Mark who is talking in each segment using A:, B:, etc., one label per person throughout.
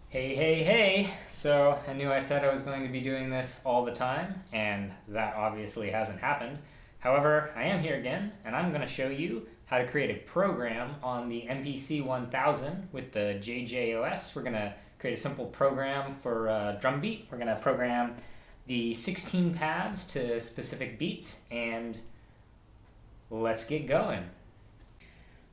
A: Hey. So I knew I said I was going to be doing this all the time, and that obviously hasn't happened. However, I am here again, and I'm going to show you how to create a program on the MPC 1000 with the JJOS. We're going to create a simple program for drum beat. We're going to program the 16 pads to specific beats, and let's get going.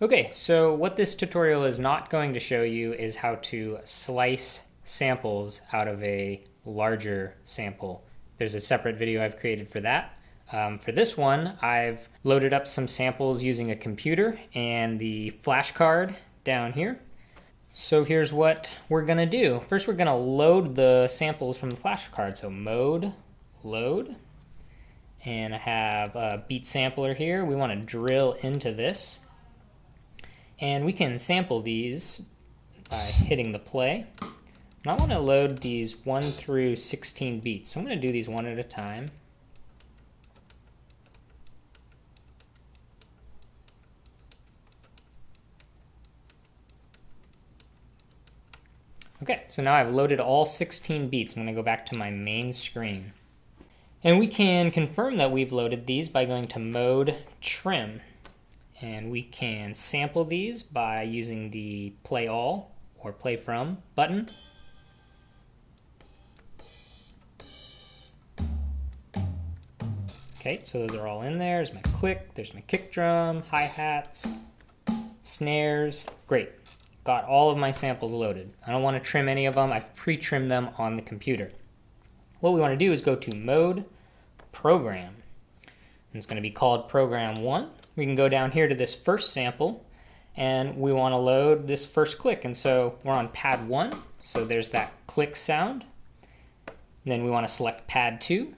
A: Okay, so what this tutorial is not going to show you is how to slice samples out of a larger sample. There's a separate video I've created for that. For this one, I've loaded up some samples using a computer and the flash card down here. So here's what we're going to do. First, we're going to load the samples from the flash card. So mode, load, and I have a beat sampler here. We want to drill into this. And we can sample these by hitting the play. And I want to load these 1 through 16 beats. So I'm going to do these one at a time. Okay, so now I've loaded all 16 beats. I'm going to go back to my main screen. And we can confirm that we've loaded these by going to Mode, Trim. And we can sample these by using the Play All or Play From button. Okay, so those are all in there. There's my click, there's my kick drum, hi-hats, snares. Great. Got all of my samples loaded. I don't want to trim any of them. I've pre-trimmed them on the computer. What we want to do is go to Mode, Program. And it's going to be called Program 1. We can go down here to this first sample, and we want to load this first click. And so we're on pad 1, so there's that click sound. And then we want to select pad 2,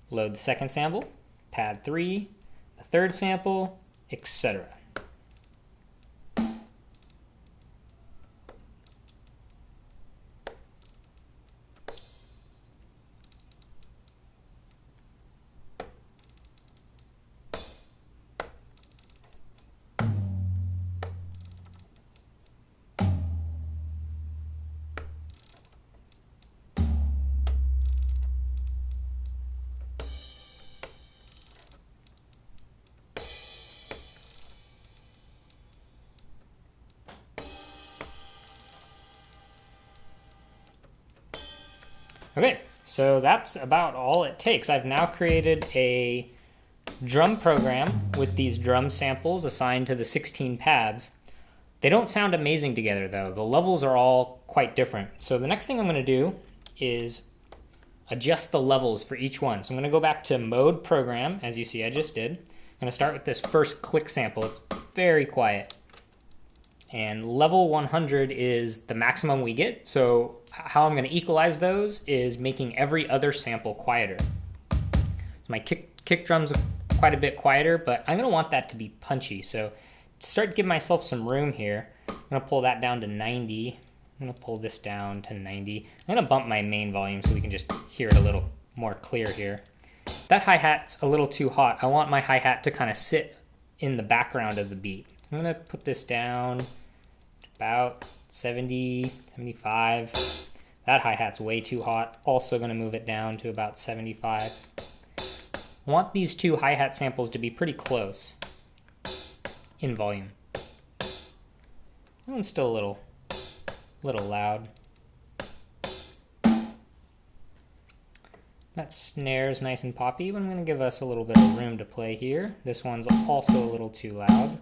A: load the second sample, pad 3, the third sample, etc. Okay, so that's about all it takes. I've now created a drum program with these drum samples assigned to the 16 pads. They don't sound amazing together though. The levels are all quite different. So the next thing I'm going to do is adjust the levels for each one. So I'm going to go back to Mode Program, as you see I just did. I'm going to start with this first click sample. It's very quiet. And level 100 is the maximum we get. So how I'm going to equalize those is making every other sample quieter. So my kick drum's quite a bit quieter, but I'm going to want that to be punchy. So to start to give myself some room here, I'm going to pull that down to 90. I'm going to pull this down to 90. I'm going to bump my main volume so we can just hear it a little more clear here. That hi-hat's a little too hot. I want my hi-hat to kind of sit in the background of the beat. I'm going to put this down to about 70, 75. That hi-hat's way too hot. Also going to move it down to about 75. I want these two hi-hat samples to be pretty close in volume. That one's still a little loud. That snare is nice and poppy, but I'm going to give us a little bit of room to play here. This one's also a little too loud.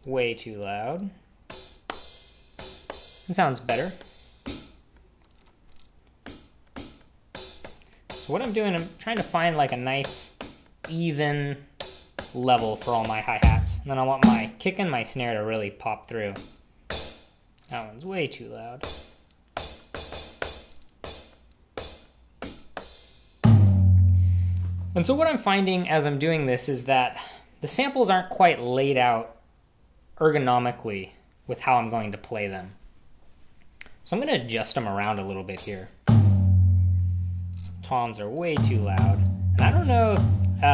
A: Way too loud. It sounds better. So what I'm doing, I'm trying to find like a nice even level for all my hi-hats. And then I want my kick and my snare to really pop through. That one's way too loud. And so what I'm finding as I'm doing this is that the samples aren't quite laid out ergonomically with how I'm going to play them. So I'm going to adjust them around a little bit here. Toms are way too loud. And I don't know,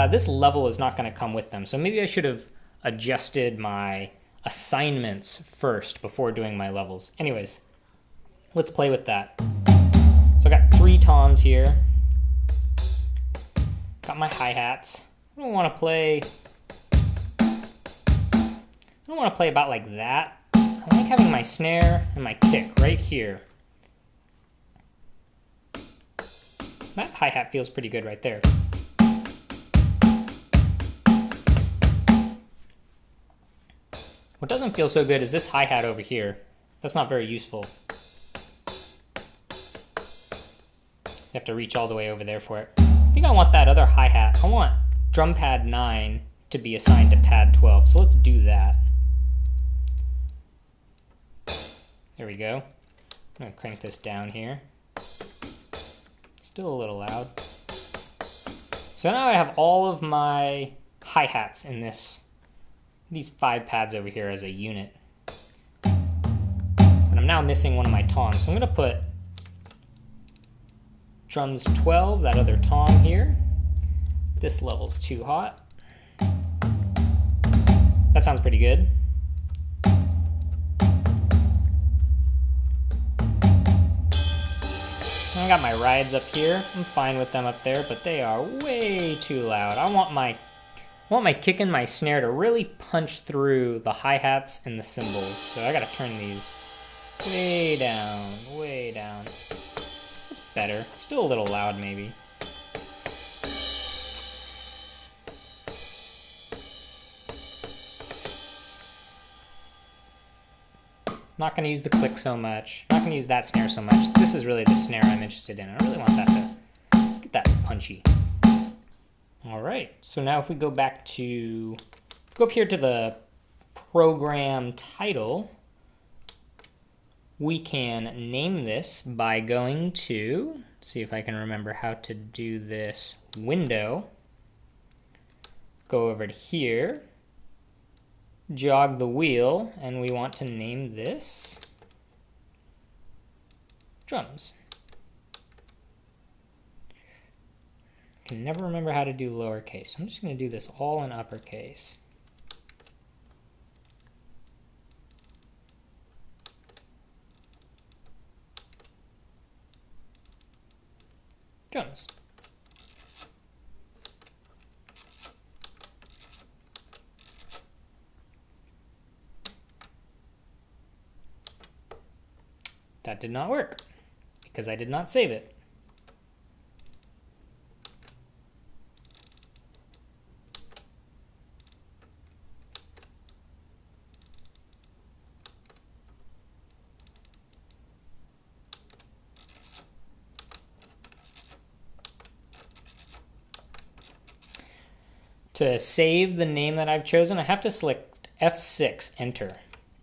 A: this level is not going to come with them. So maybe I should have adjusted my assignments first before doing my levels. Anyways, let's play with that. So I got 3 toms here. Got my hi-hats. I don't want to play about like that. I like having my snare and my kick right here. That hi-hat feels pretty good right there. What doesn't feel so good is this hi-hat over here. That's not very useful. You have to reach all the way over there for it. I think I want that other hi-hat. I want drum pad 9 to be assigned to pad 12. So let's do that. There we go. I'm going to crank this down here. Still a little loud. So now I have all of my hi-hats in these 5 pads over here as a unit. But I'm now missing one of my toms. So I'm going to put drums 12, that other tom here. This level's too hot. That sounds pretty good. I got my rides up here. I'm fine with them up there, but they are way too loud. I want my kick and my snare to really punch through the hi-hats and the cymbals. So I gotta turn these way down, way down. That's better. Still a little loud maybe. Not going to use the click so much. Not going to use that snare so much. This is really the snare I'm interested in. I really want that to... Let's get that punchy. Alright, so now if we go back to... Go up here to the program title, we can name this by going to... See if I can remember how to do this. Window. Go over to here. Jog the wheel, and we want to name this drums. I can never remember how to do lowercase. I'm just going to do this all in uppercase. Drums. That did not work because I did not save it. To save the name that I've chosen, I have to select F6, enter.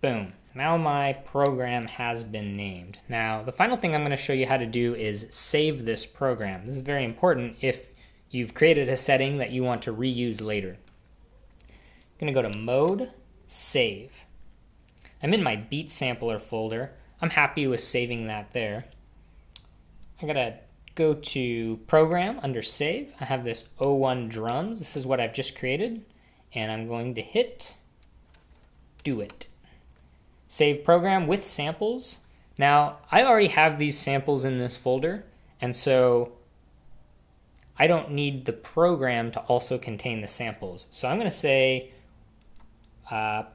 A: Boom. Now my program has been named. Now, the final thing I'm going to show you how to do is save this program. This is very important if you've created a setting that you want to reuse later. I'm going to go to Mode, Save. I'm in my Beat Sampler folder. I'm happy with saving that there. I got to go to Program under Save. I have this 01 drums. This is what I've just created. And I'm going to hit Do It. Save program with samples. Now, I already have these samples in this folder, and so I don't need the program to also contain the samples. So I'm going to say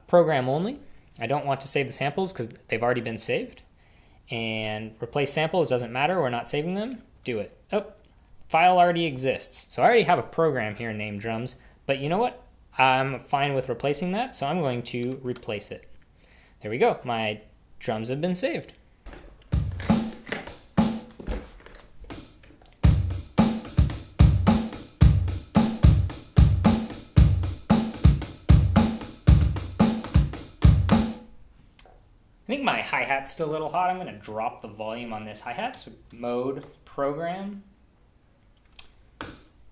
A: program only. I don't want to save the samples because they've already been saved. And replace samples doesn't matter. We're not saving them. Do it. Oh, file already exists. So I already have a program here named drums, but you know what? I'm fine with replacing that, so I'm going to replace it. There we go. My drums have been saved. I think my hi-hat's still a little hot. I'm going to drop the volume on this hi-hat. So Mode, Program,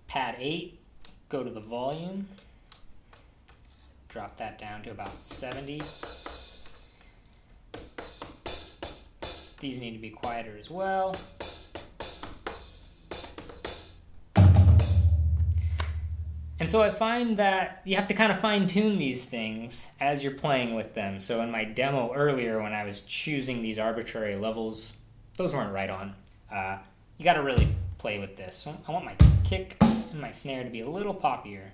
A: Pad 8, go to the volume, drop that down to about 70. These need to be quieter as well. And And so I find that you have to kind of fine tune these things as you're playing with them. So in my demo earlier, when I was choosing these arbitrary levels, those weren't right on. You got to really play with this. So I want my kick and my snare to be a little poppier.